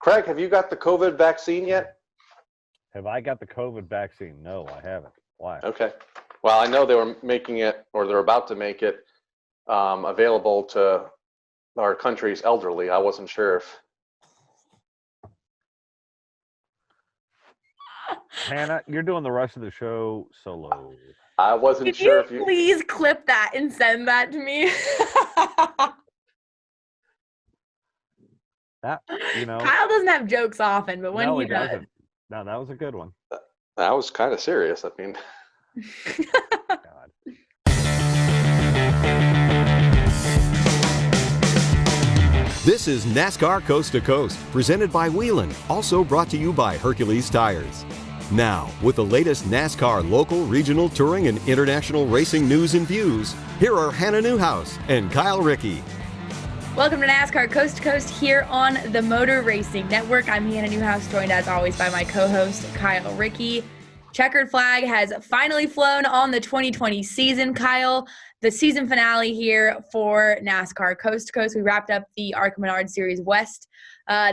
Craig, have you got the COVID vaccine yet? Have I got the COVID vaccine? No, I haven't. Why? Okay. Well, I know they were making it, or they're about to make it available to our country's elderly. I wasn't sure if. Hannah, you're doing the rest of the show solo. I wasn't sure if you. Please clip that and send that to me. That, Kyle doesn't have jokes often, but when he does. doesn't. No, that was a good one. That was kind of serious. I mean. God. This is NASCAR Coast to Coast, presented by Whelen, also brought to you by Hercules Tires. Now, with the latest NASCAR local, regional, touring, and international racing news and views, here are Hannah Newhouse and Kyle Rickey. Welcome to NASCAR Coast to Coast here on the Motor Racing Network. I'm Hannah Newhouse, joined as always by my co-host, Kyle Rickey. Checkered flag has finally flown on the 2020 season, Kyle. The season finale here for NASCAR Coast to Coast. We wrapped up the ARCA Series West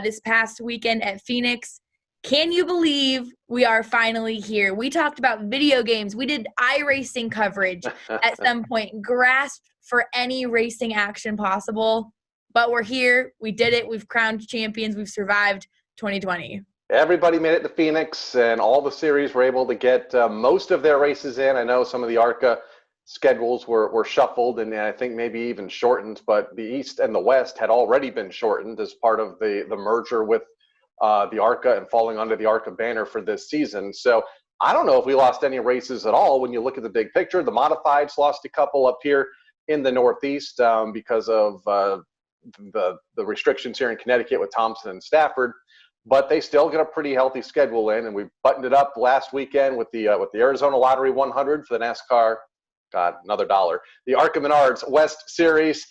this past weekend at Phoenix. Can you believe we are finally here? We talked about video games. We did iRacing coverage at some point, grasped for any racing action possible. But we're here. We did it. We've crowned champions. We've survived 2020. Everybody made it to Phoenix, and all the series were able to get most of their races in. I know some of the ARCA schedules were shuffled and I think maybe even shortened, but the East and the West had already been shortened as part of the merger with the ARCA and falling under the ARCA banner for this season. So I don't know if we lost any races at all when you look at the big picture. The modifieds lost a couple up here in the Northeast because of the restrictions here in Connecticut with Thompson and Stafford, but they still get a pretty healthy schedule in, and we buttoned it up last weekend with the Arizona Lottery 100 for the NASCAR. God, another dollar. The ARCA Menards West Series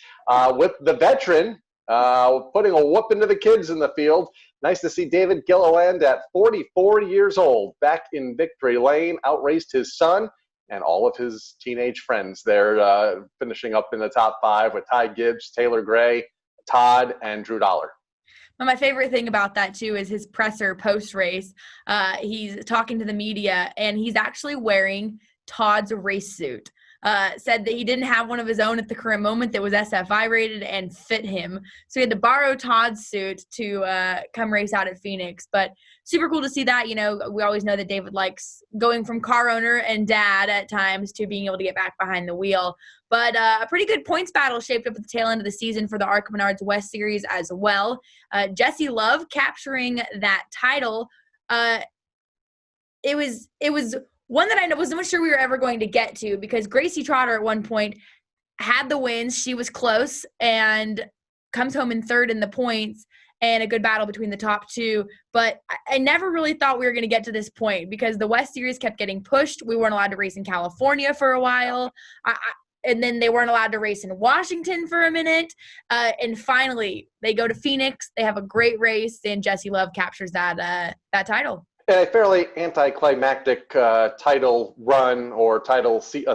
with the veteran putting a whoop into the kids in the field. Nice to see David Gilliland at 44 years old back in victory lane, outraced his son and all of his teenage friends there, finishing up in the top five with Ty Gibbs, Taylor Gray, Todd, and Drew Dollar. Well, my favorite thing about that, too, is his presser post-race. He's talking to the media, and he's actually wearing Todd's race suit. Said that he didn't have one of his own at the current moment that was SFI rated and fit him. So he had to borrow Todd's suit to come race out at Phoenix. But super cool to see that. You know, we always know that David likes going from car owner and dad at times to being able to get back behind the wheel. But a pretty good points battle shaped up at the tail end of the season for the ARCA Menards West Series as well. Jesse Love capturing that title. It was one that I wasn't sure we were ever going to get to because Gracie Trotter at one point had the wins. She was close and comes home in third in the points and a good battle between the top two. But I never really thought we were going to get to this point because the West Series kept getting pushed. We weren't allowed to race in California for a while. And then they weren't allowed to race in Washington for a minute. And finally, they go to Phoenix. They have a great race, and Jesse Love captures that title. A fairly anticlimactic title run or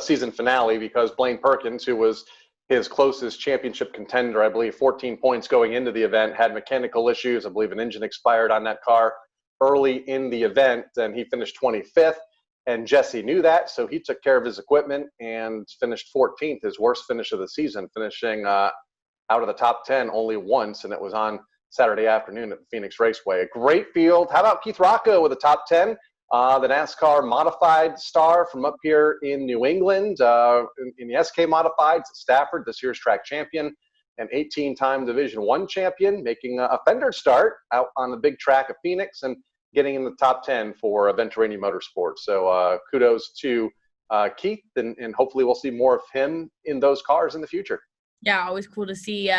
season finale because Blaine Perkins, who was his closest championship contender, I believe 14 points going into the event, had mechanical issues. I believe an engine expired on that car early in the event, and he finished 25th. And Jesse knew that, so he took care of his equipment and finished 14th, his worst finish of the season, finishing out of the top 10 only once, and it was on Saturday afternoon at the Phoenix Raceway. A great field. How about Keith Rocco with a top 10? The NASCAR modified star from up here in New England in the SK Modifieds at Stafford, this year's track champion, an 18-time Division I champion, making a fender start out on the big track of Phoenix and getting in the top 10 for Venturini Motorsports. So kudos to Keith, and hopefully we'll see more of him in those cars in the future. Yeah, always cool to see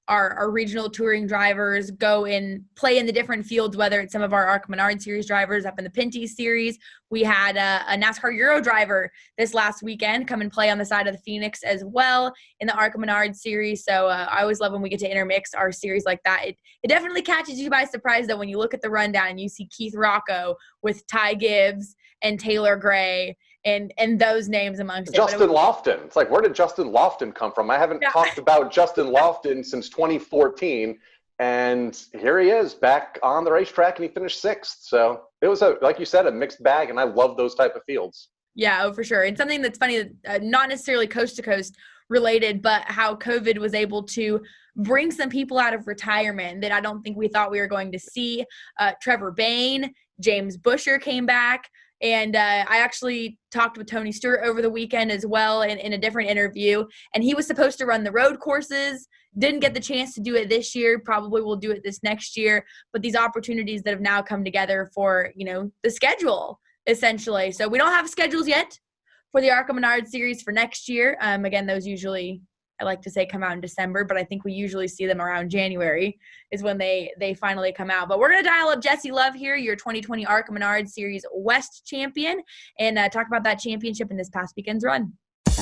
our regional touring drivers go and play in the different fields, whether it's some of our ARCA Menard Series drivers up in the Pinty Series. We had a NASCAR Euro driver this last weekend come and play on the side of the Phoenix as well in the ARCA Menard Series. So I always love when we get to intermix our series like that. It definitely catches you by surprise, though, when you look at the rundown and you see Keith Rocco with Ty Gibbs and Taylor Gray and those names amongst Justin Lofton. It's like, where did Justin Lofton come from? I haven't talked about Justin Lofton since 2014, And here he is back on the racetrack, and he finished 6th. So it was, like you said, a mixed bag, and I love those type of fields. Yeah, for sure. And something that's funny, not necessarily coast to coast related, but how COVID was able to bring some people out of retirement that I don't think we thought we were going to see. Trevor Bayne, James Busher came back. And I actually talked with Tony Stewart over the weekend as well in a different interview. And he was supposed to run the road courses, didn't get the chance to do it this year, probably will do it this next year. But these opportunities that have now come together for, the schedule, essentially. So we don't have schedules yet for the ARCA Menard series for next year. Again, those usually, I like to say, come out in December, but I think we usually see them around January is when they finally come out. But we're going to dial up Jesse Love here, your 2020 ARCA Menard Series West champion, and talk about that championship in this past weekend's run.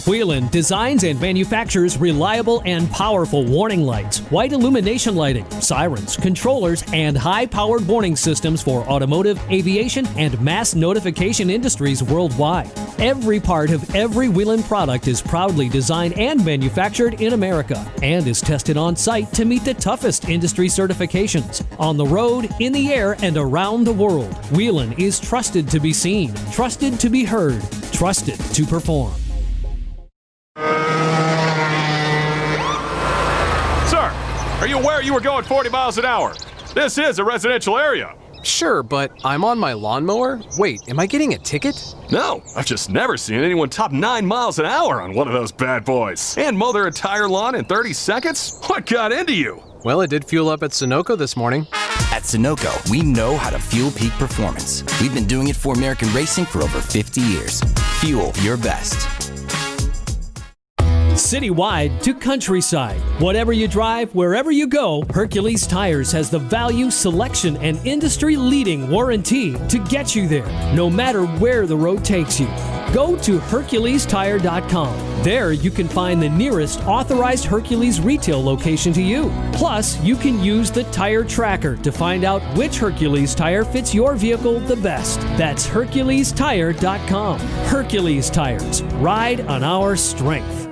Whelen designs and manufactures reliable and powerful warning lights, white illumination lighting, sirens, controllers, and high-powered warning systems for automotive, aviation, and mass notification industries worldwide. Every part of every Whelen product is proudly designed and manufactured in America and is tested on site to meet the toughest industry certifications. On the road, in the air, and around the world, Whelen is trusted to be seen, trusted to be heard, trusted to perform. Sir, are you aware you were going 40 miles an hour? This is a residential area. Sure, but I'm on my lawnmower? Wait, am I getting a ticket? No, I've just never seen anyone top 9 miles an hour on one of those bad boys. And mow their entire lawn in 30 seconds? What got into you? Well, it did fuel up at Sunoco this morning. At Sunoco, we know how to fuel peak performance. We've been doing it for American racing for over 50 years. Fuel your best. Citywide to countryside. Whatever you drive, wherever you go, Hercules Tires has the value, selection, and industry-leading warranty to get you there, no matter where the road takes you. Go to HerculesTire.com. There you can find the nearest authorized Hercules retail location to you. Plus, you can use the tire tracker to find out which Hercules tire fits your vehicle the best. That's HerculesTire.com. Hercules Tires. Ride on our strength.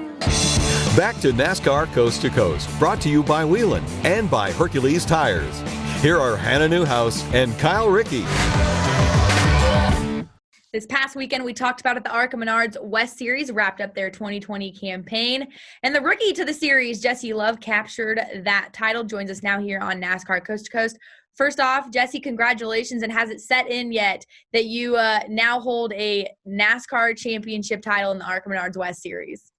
Back to NASCAR Coast to Coast, brought to you by Whelen and by Hercules Tires. Here are Hannah Newhouse and Kyle Rickey. This past weekend, we talked about it. The ARCA Menards West Series wrapped up their 2020 campaign. And the rookie to the series, Jesse Love, captured that title, joins us now here on NASCAR Coast to Coast. First off, Jesse, congratulations. And has it set in yet that you now hold a NASCAR championship title in the ARCA Menards West Series?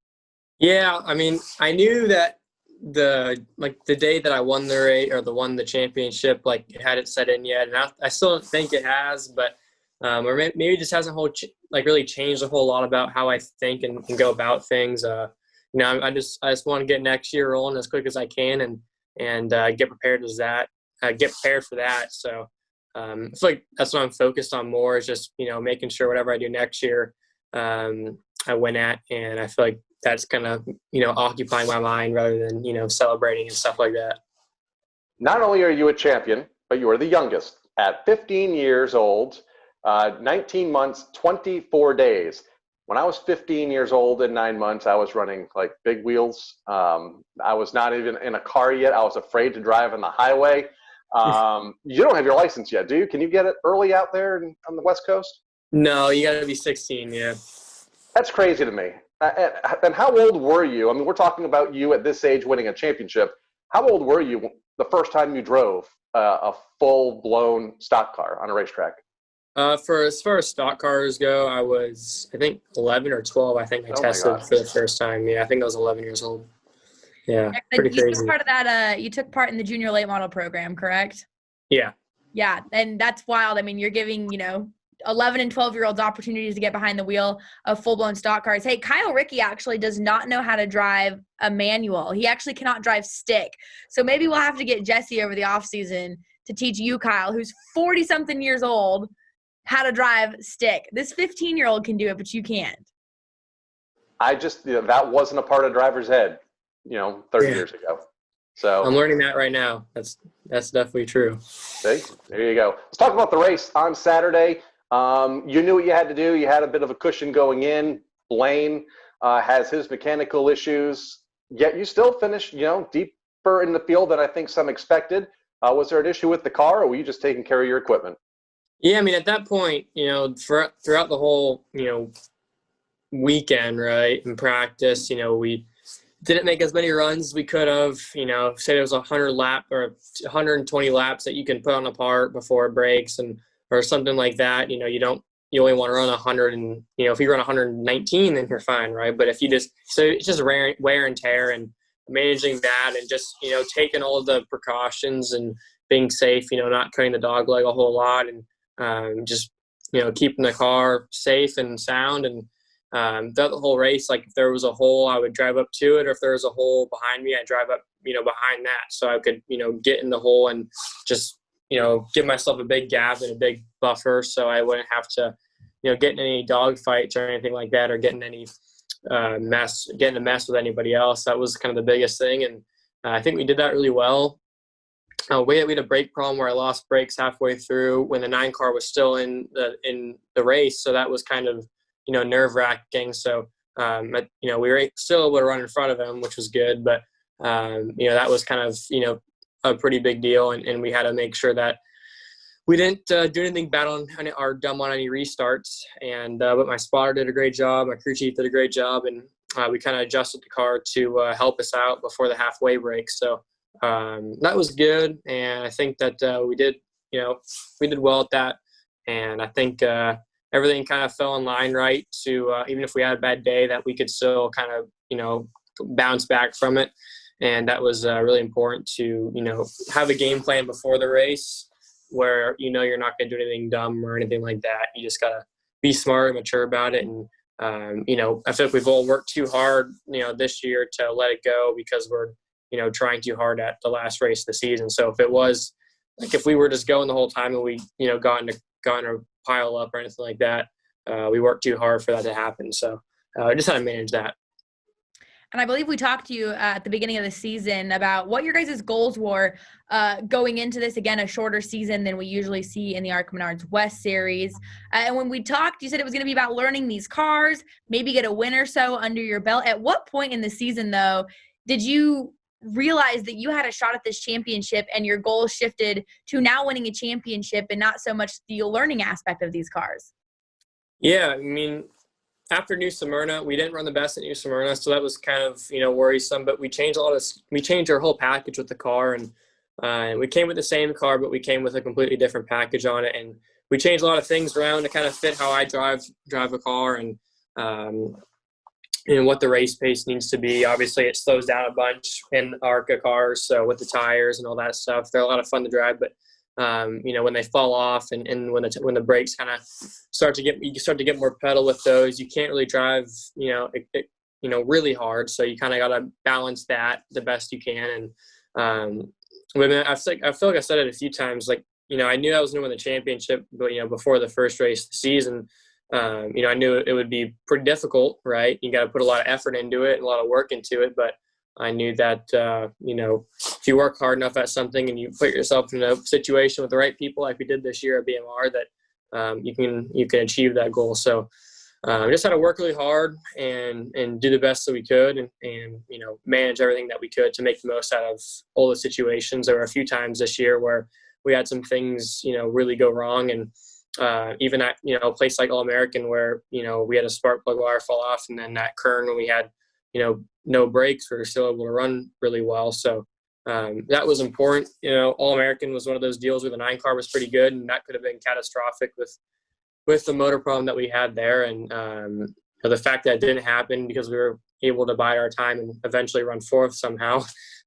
Yeah, I mean, I knew that the day that I won the race or won the championship, it hadn't set in yet, and I still don't think it has, but or maybe it just hasn't really changed a whole lot about how I think and go about things. I just want to get next year rolling as quick as I can and get prepared for that. So I feel like that's what I'm focused on more is just making sure whatever I do next year I win at, and I feel like that's kind of, occupying my mind rather than, celebrating and stuff like that. Not only are you a champion, but you are the youngest at 15 years old, 19 months, 24 days. When I was 15 years old and 9 months, I was running big wheels. I was not even in a car yet. I was afraid to drive on the highway. You don't have your license yet, do you? Can you get it early out there on the West Coast? No, you got to be 16, yeah. That's crazy to me. And how old were you? I mean, we're talking about you at this age winning a championship. How old were you the first time you drove a full-blown stock car on a racetrack? For as far as stock cars go, I was, I think, 11 or 12. I think I tested for the first time. Yeah, I think I was 11 years old. Yeah, pretty crazy. You took part of that. You took part in the junior late model program, correct? Yeah. Yeah, and that's wild. I mean, you're giving 11 and 12-year-olds opportunities to get behind the wheel of full-blown stock cars. Hey, Kyle Rickey actually does not know how to drive a manual. He actually cannot drive stick. So maybe we'll have to get Jesse over the offseason to teach you, Kyle, who's 40-something years old, how to drive stick. This 15-year-old can do it, but you can't. I just, that wasn't a part of driver's head, 30 years ago. So I'm learning that right now. That's definitely true. See, there you go. Let's talk about the race on Saturday. You knew what you had to do. You had a bit of a cushion going in. Blaine has his mechanical issues, yet you still finished, deeper in the field than I think some expected. Was there an issue with the car, or were you just taking care of your equipment? Yeah, I mean, at that point, throughout the whole, weekend, right, in practice, we didn't make as many runs as we could have. Say there was 100 lap or 120 laps that you can put on a part before it breaks, or something like that. You only want to run 100, and if you run 119, then you're fine, right? But if you so it's just wear and tear, and managing that, and just taking all of the precautions and being safe. Not cutting the dog leg a whole lot, and just keeping the car safe and sound. And throughout the whole race, like if there was a hole, I would drive up to it, or if there was a hole behind me, I'd drive up behind that, so I could get in the hole and just give myself a big gap and a big buffer, so I wouldn't have to get in any dog fights or anything like that, or get in any mess with anybody else. That was kind of the biggest thing, and I think we did that really well. We had a brake problem where I lost brakes halfway through when the 9 car was still in the race, so that was kind of nerve-wracking. So we were still able to run in front of him, which was good, but that was kind of a pretty big deal, and we had to make sure that we didn't do anything bad or dumb on any restarts. And but my spotter did a great job, my crew chief did a great job, and we kind of adjusted the car to help us out before the halfway break. So that was good, and I think that we did well at that, and I think everything kind of fell in line right to even if we had a bad day, that we could still kind of bounce back from it. And that was really important to have a game plan before the race where you're not going to do anything dumb or anything like that. You just got to be smart and mature about it. And I feel like we've all worked too hard this year to let it go, because we're trying too hard at the last race of the season. So if we were just going the whole time and we got in a pile up or anything like that, we worked too hard for that to happen. So just how to manage that. And I believe we talked to you at the beginning of the season about what your guys' goals were going into this, again, a shorter season than we usually see in the ARCA Menards West Series. And when we talked, you said it was going to be about learning these cars, maybe get a win or so under your belt. At what point in the season, though, did you realize that you had a shot at this championship and your goal shifted to now winning a championship and not so much the learning aspect of these cars? Yeah, I mean, after New Smyrna, we didn't run the best at New Smyrna, so that was kind of worrisome. But we changed our whole package with the car, and we came with the same car, but we came with a completely different package on it, and we changed a lot of things around to kind of fit how I drive a car, and what the race pace needs to be. Obviously, it slows down a bunch in ARCA cars, so with the tires and all that stuff, they're a lot of fun to drive, but when they fall off and when the brakes kind of start to get more pedal with those, you can't really drive, really hard. So you kind of got to balance that the best you can. And I feel like I said it a few times, like, I knew I was going to win the championship, but, before the first race of the season, I knew it would be pretty difficult, right? You got to put a lot of effort into it and a lot of work into it, but I knew that, if you work hard enough at something and you put yourself in a situation with the right people, like we did this year at BMR, that you can achieve that goal. So we just had to work really hard and do the best that we could and manage everything that we could to make the most out of all the situations. There were a few times this year where we had some things, really go wrong. And even at, a place like All-American where, we had a spark plug wire fall off, and then at Kern when we had, no brakes, we were still able to run really well. So that was important. All-American was one of those deals where the 9 car was pretty good, and that could have been catastrophic with the motor problem that we had there. And the fact that it didn't happen because we were able to bide our time and eventually run 4th somehow,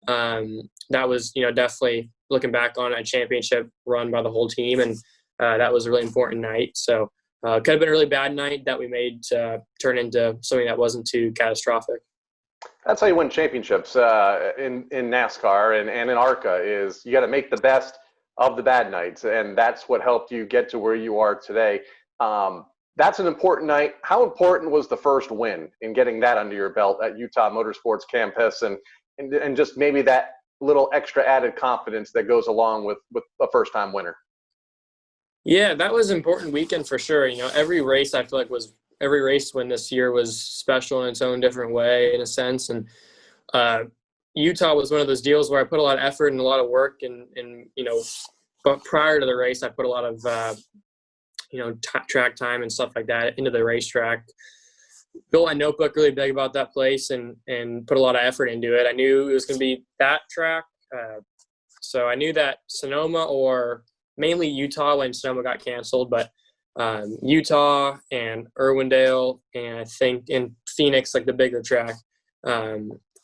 that was, definitely looking back on a championship run by the whole team. And that was a really important night. So could have been a really bad night that we made turn into something that wasn't too catastrophic. That's how you win championships in NASCAR and in ARCA, is you got to make the best of the bad nights, and that's what helped you get to where you are today. That's an important night. How important was the first win in getting that under your belt at Utah Motorsports Campus, and just maybe that little extra added confidence that goes along with a first-time winner? Yeah, that was an important weekend for sure. Every race I feel like every race win this year was special in its own different way, in a sense. And Utah was one of those deals where I put a lot of effort and a lot of work, and but prior to the race, I put a lot of track time and stuff like that into the racetrack. Built my notebook really big about that place and put a lot of effort into it. I knew it was going to be that track, so I knew that Sonoma, or mainly Utah when Sonoma got canceled, but Utah and Irwindale, and I think in Phoenix, like the bigger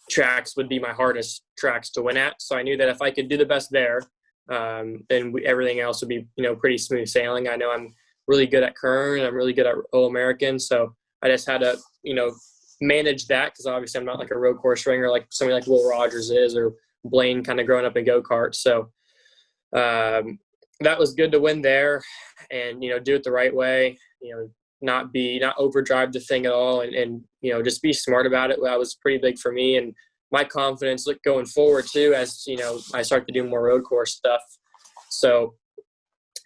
tracks would be my hardest tracks to win at. So I knew that if I could do the best there, then everything else would be, pretty smooth sailing. I know I'm really good at Kern. I'm really good at All-American. So I just had to, manage that, because obviously I'm not like a road course ringer like somebody like Will Rogers is, or Blaine kind of growing up in go-karts. So that was good to win there and, do it the right way, not overdrive the thing at all, and just be smart about it. That was pretty big for me and my confidence going forward too, as, I start to do more road course stuff. So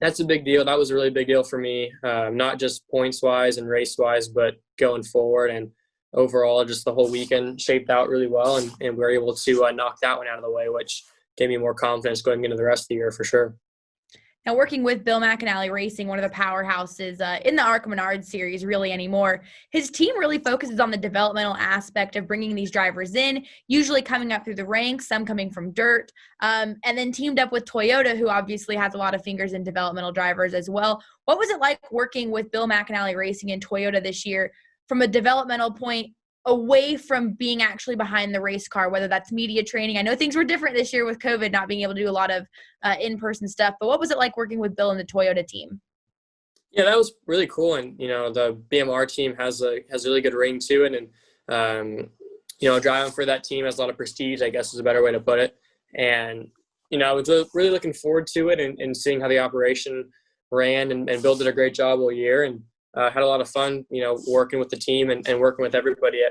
that's a big deal. That was a really big deal for me, not just points wise and race wise, but going forward. And overall, just the whole weekend shaped out really well. And we were able to knock that one out of the way, which gave me more confidence going into the rest of the year for sure. Now, working with Bill McAnally Racing, one of the powerhouses in the ARCA Menard series really anymore, his team really focuses on the developmental aspect of bringing these drivers in, usually coming up through the ranks, some coming from dirt, and then teamed up with Toyota, who obviously has a lot of fingers in developmental drivers as well. What was it like working with Bill McAnally Racing and Toyota this year from a developmental point, away from being actually behind the race car, whether that's media training? I know things were different this year with COVID, not being able to do a lot of in-person stuff, but what was it like working with Bill and the Toyota team? Yeah, that was really cool. And, the BMR team has a really good ring to it. And, driving for that team has a lot of prestige, I guess is a better way to put it. And, I was really looking forward to it and seeing how the operation ran, and Bill did a great job all year. And had a lot of fun, working with the team and working with everybody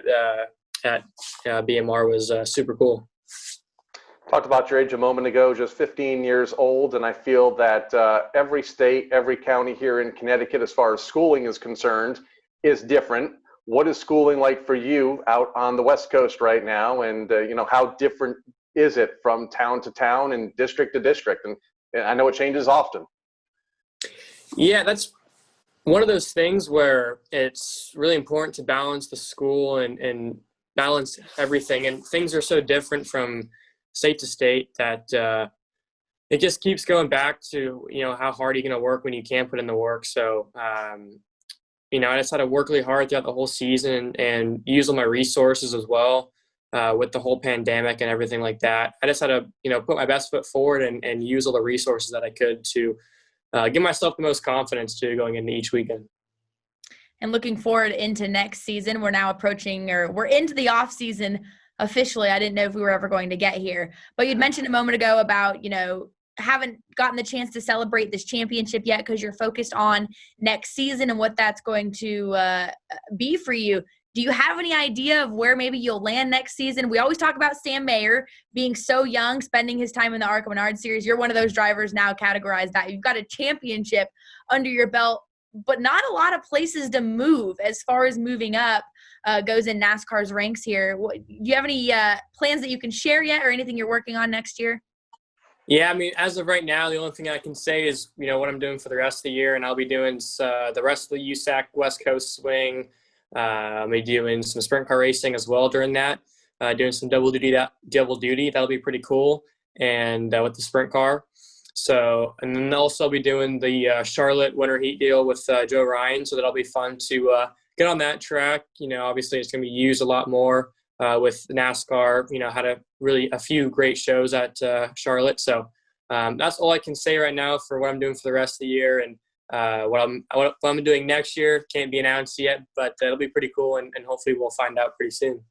at BMR was super cool. Talked about your age a moment ago, just 15 years old, and I feel that every state, every county here in Connecticut, as far as schooling is concerned, is different. What is schooling like for you out on the West Coast right now? And, how different is it from town to town and district to district? And I know it changes often. Yeah, that's one of those things where it's really important to balance the school and balance everything. And things are so different from state to state that it just keeps going back to, how hard are you going to work when you can't put in the work. So, I just had to work really hard throughout the whole season and use all my resources as well with the whole pandemic and everything like that. I just had to, put my best foot forward and use all the resources that I could to give myself the most confidence to going into each weekend. And looking forward into next season, we're now we're into the off season officially. I didn't know if we were ever going to get here, but you'd mentioned a moment ago about, haven't gotten the chance to celebrate this championship yet because you're focused on next season and what that's going to be for you. Do you have any idea of where maybe you'll land next season? We always talk about Sam Mayer being so young, spending his time in the ARCA Menard series. You're one of those drivers now categorized that. You've got a championship under your belt, but not a lot of places to move as far as moving up goes in NASCAR's ranks here. Do you have any plans that you can share yet, or anything you're working on next year? Yeah, I mean, as of right now, the only thing I can say is, what I'm doing for the rest of the year, and I'll be doing the rest of the USAC West Coast swing. I'll be doing some sprint car racing as well during that, doing some double duty. That'll be pretty cool. And with the sprint car. So, and then also I'll be doing the Charlotte Winter Heat deal with Joe Ryan. So that'll be fun to get on that track. Obviously it's going to be used a lot more with NASCAR, had a few great shows at Charlotte. So that's all I can say right now for what I'm doing for the rest of the year. And what I'm doing next year can't be announced yet, but it'll be pretty cool, and hopefully we'll find out pretty soon.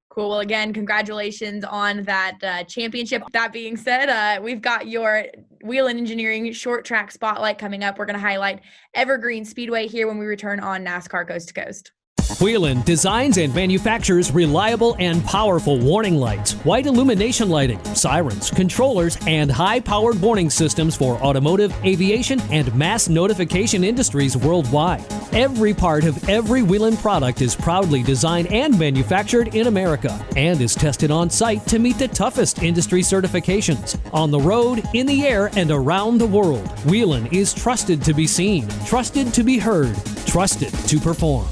Cool. Well, again, congratulations on that championship. That being said, we've got your Whelen Engineering short track spotlight coming up. We're going to highlight Evergreen Speedway here when we return on NASCAR Coast to Coast. Whelen designs and manufactures reliable and powerful warning lights, white illumination lighting, sirens, controllers, and high-powered warning systems for automotive, aviation, and mass notification industries worldwide. Every part of every Whelen product is proudly designed and manufactured in America and is tested on site to meet the toughest industry certifications. On the road, in the air, and around the world, Whelen is trusted to be seen, trusted to be heard, trusted to perform.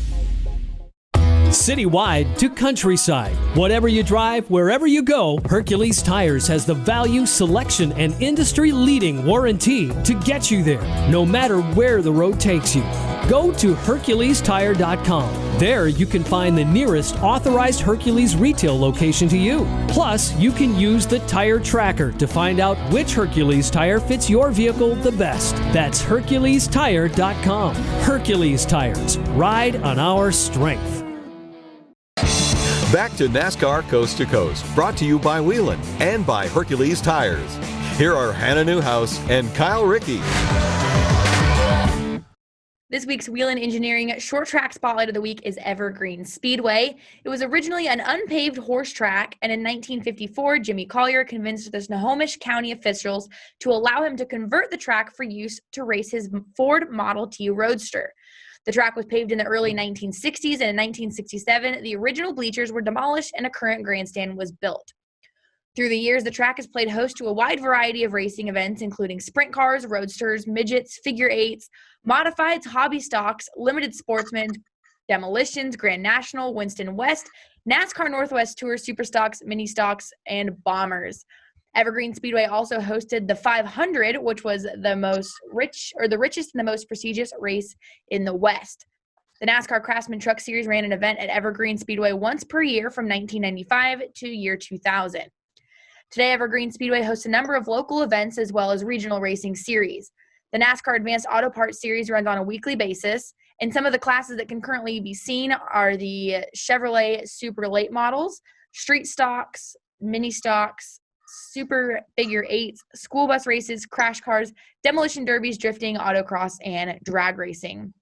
Citywide to countryside. Whatever you drive, wherever you go, Hercules Tires has the value, selection, and industry-leading warranty to get you there, no matter where the road takes you. Go to HerculesTire.com. There you can find the nearest authorized Hercules retail location to you. Plus, you can use the tire tracker to find out which Hercules tire fits your vehicle the best. That's HerculesTire.com. Hercules Tires. Ride on our strength. Back to NASCAR Coast to Coast, brought to you by Whelen and by Hercules Tires. Here are Hannah Newhouse and Kyle Rickey. This week's Whelen Engineering Short Track Spotlight of the Week is Evergreen Speedway. It was originally an unpaved horse track, and in 1954, Jimmy Collier convinced the Snohomish County officials to allow him to convert the track for use to race his Ford Model T Roadster. The track was paved in the early 1960s, and in 1967, the original bleachers were demolished and a current grandstand was built. Through the years, the track has played host to a wide variety of racing events, including sprint cars, roadsters, midgets, figure eights, modifieds, hobby stocks, limited sportsmen, demolitions, Grand National, Winston West, NASCAR Northwest Tour, super stocks, mini stocks, and bombers. Evergreen Speedway also hosted the 500, which was the richest and the most prestigious race in the West. The NASCAR Craftsman Truck Series ran an event at Evergreen Speedway once per year from 1995 to year 2000. Today, Evergreen Speedway hosts a number of local events as well as regional racing series. The NASCAR Advanced Auto Parts Series runs on a weekly basis, and some of the classes that can currently be seen are the Chevrolet Super Late models, street stocks, mini stocks, super figure eights, school bus races, crash cars, demolition derbies, drifting, autocross, and drag racing.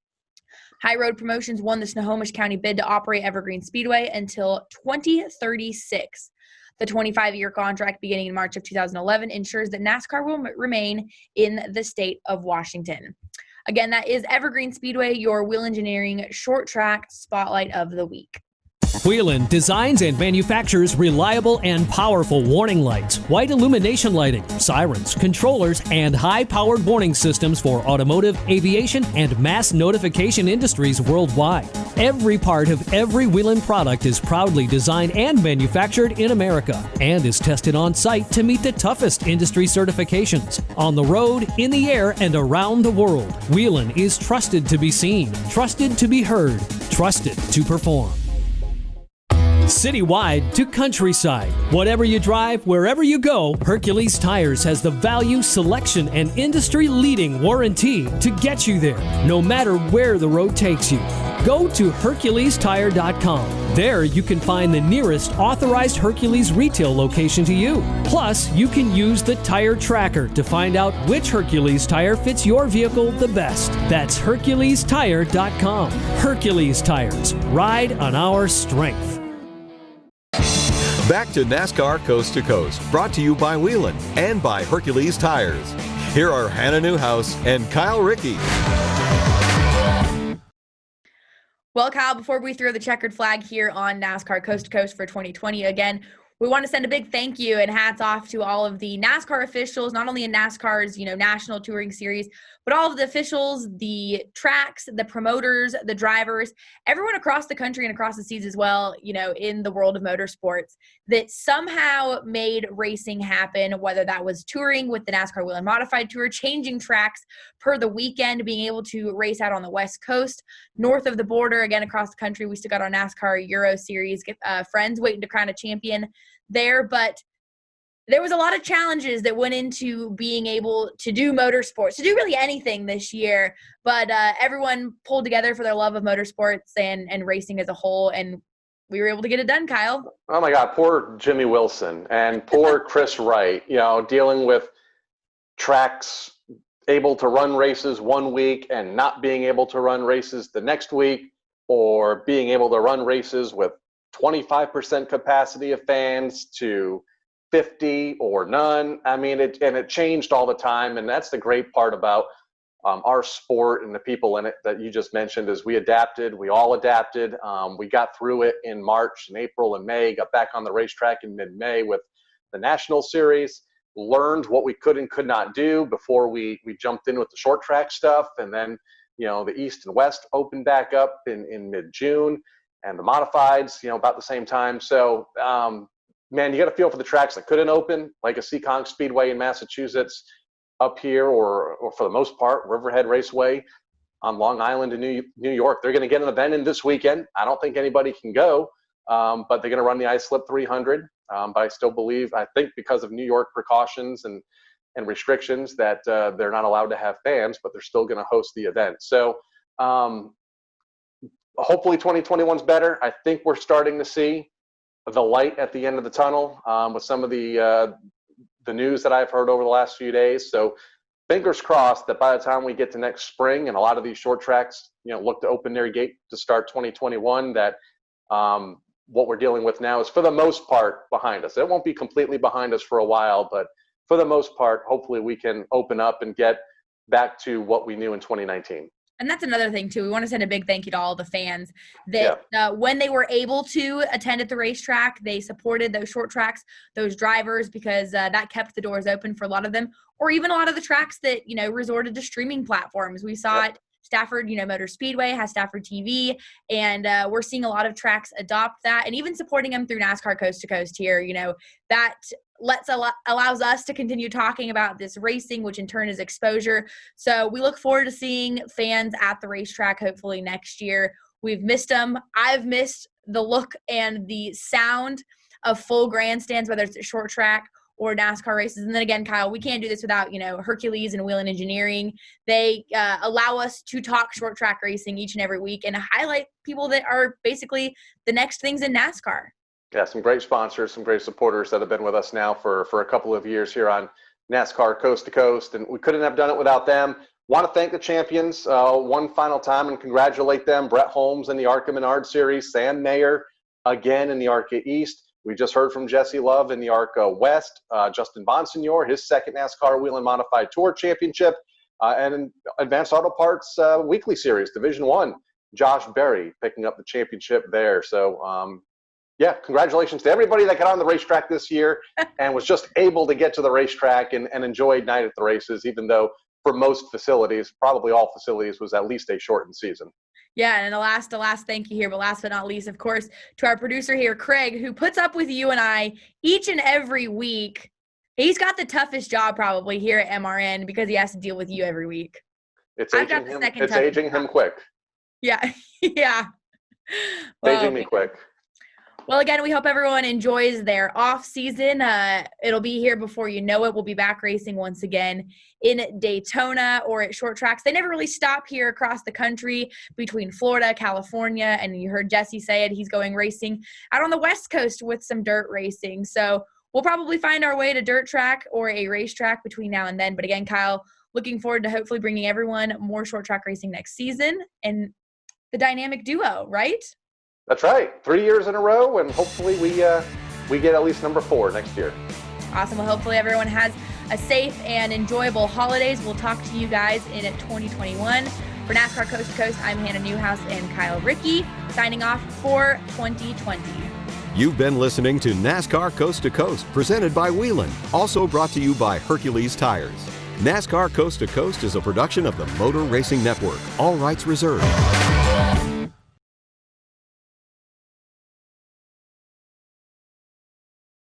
High Road Promotions won the Snohomish County bid to operate Evergreen Speedway until 2036. The 25-year contract beginning in March of 2011 ensures that NASCAR will remain in the state of Washington. Again, that is Evergreen Speedway, your Whelen Engineering Short Track Spotlight of the Week. Whelen designs and manufactures reliable and powerful warning lights, white illumination lighting, sirens, controllers, and high-powered warning systems for automotive, aviation, and mass notification industries worldwide. Every part of every Whelen product is proudly designed and manufactured in America and is tested on site to meet the toughest industry certifications. On the road, in the air, and around the world, Whelen is trusted to be seen, trusted to be heard, trusted to perform. Citywide to countryside. Whatever you drive, wherever you go, Hercules Tires has the value, selection, and industry-leading warranty to get you there, no matter where the road takes you. Go to HerculesTire.com. There you can find the nearest authorized Hercules retail location to you. Plus, you can use the tire tracker to find out which Hercules tire fits your vehicle the best. That's HerculesTire.com. Hercules Tires. Ride on our strength. Back to NASCAR Coast to Coast, brought to you by Whelen and by Hercules Tires. Here are Hannah Newhouse and Kyle Rickey. Well, Kyle, before we throw the checkered flag here on NASCAR Coast to Coast for 2020 again, we want to send a big thank you and hats off to all of the NASCAR officials, not only in NASCAR's, National Touring Series, but all of the officials, the tracks, the promoters, the drivers, everyone across the country and across the seas as well, in the world of motorsports that somehow made racing happen, whether that was touring with the NASCAR Whelen Modified Tour, changing tracks per the weekend, being able to race out on the West Coast, north of the border, again, across the country. We still got our NASCAR Euro Series friends waiting to crown a champion there, but there was a lot of challenges that went into being able to do motorsports, to do really anything this year, but everyone pulled together for their love of motorsports and racing as a whole, and we were able to get it done, Kyle. Oh my God, poor Jimmy Wilson and poor Chris Wright, dealing with tracks able to run races one week and not being able to run races the next week. or being able to run races with 25% capacity of fans to 50 or none. I mean, it changed all the time. And that's the great part about our sport and the people in it that you just mentioned is we adapted. We all adapted. We got through it in March and April and May, got back on the racetrack in mid-May with the National Series, learned what we could and could not do before we jumped in with the short track stuff. And then, the East and West opened back up in mid-June, and the modifieds, about the same time. So, man, you got to feel for the tracks that couldn't open, like a Seekonk Speedway in Massachusetts, up here, or for the most part, Riverhead Raceway on Long Island in New York. They're going to get an event in this weekend. I don't think anybody can go, but they're going to run the Ice Slip 300. But I still believe, I think because of New York precautions and restrictions, that they're not allowed to have fans, but they're still going to host the event. So hopefully 2021's better. I think we're starting to see the light at the end of the tunnel with some of the news that I've heard over the last few days. So fingers crossed that by the time we get to next spring and a lot of these short tracks, look to open their gate to start 2021, that what we're dealing with now is for the most part behind us. It won't be completely behind us for a while, but for the most part, hopefully we can open up and get back to what we knew in 2019. And that's another thing, too. We want to send a big thank you to all the fans that when they were able to attend at the racetrack, they supported those short tracks, those drivers, because that kept the doors open for a lot of them, or even a lot of the tracks that, resorted to streaming platforms. We saw it. Stafford, Motor Speedway has Stafford TV, and we're seeing a lot of tracks adopt that, and even supporting them through NASCAR Coast to Coast here. That allows us to continue talking about this racing, which in turn is exposure. So we look forward to seeing fans at the racetrack hopefully next year. We've missed them. I've missed the look and the sound of full grandstands, whether it's a short track or NASCAR races. And then again, Kyle, we can't do this without, Hercules and Whelen Engineering. They allow us to talk short track racing each and every week and highlight people that are basically the next things in NASCAR. Yeah, some great sponsors, some great supporters that have been with us now for a couple of years here on NASCAR Coast to Coast, and we couldn't have done it without them. Want to thank the champions one final time and congratulate them. Brett Holmes in the ARCA Menard Series, Sam Mayer again in the ARCA East. We just heard from Jesse Love in the ARCA West, Justin Bonsignor, his second NASCAR Wheel and Modified Tour Championship, and in Advanced Auto Parts Weekly Series, Division I, Josh Berry picking up the championship there. So, congratulations to everybody that got on the racetrack this year and was just able to get to the racetrack and enjoyed night at the races, even though for most facilities, probably all facilities, was at least a shortened season. Yeah, and the last thank you here, but last but not least, of course, to our producer here, Craig, who puts up with you and I each and every week. He's got the toughest job probably here at MRN because he has to deal with you every week. It's aging him quick. Yeah, yeah. Aging me quick. Well, again, we hope everyone enjoys their off season. It'll be here before you know it. We'll be back racing once again in Daytona or at short tracks. They never really stop here across the country between Florida, California, and you heard Jesse say it. He's going racing out on the West Coast with some dirt racing. So we'll probably find our way to dirt track or a racetrack between now and then. But again, Kyle, looking forward to hopefully bringing everyone more short track racing next season and the dynamic duo, right? That's right. 3 years in a row, and hopefully we get at least number 4 next year. Awesome. Well, hopefully everyone has a safe and enjoyable holidays. We'll talk to you guys in 2021. For NASCAR Coast to Coast, I'm Hannah Newhouse and Kyle Rickey, signing off for 2020. You've been listening to NASCAR Coast to Coast, presented by Whelen, also brought to you by Hercules Tires. NASCAR Coast to Coast is a production of the Motor Racing Network. All rights reserved.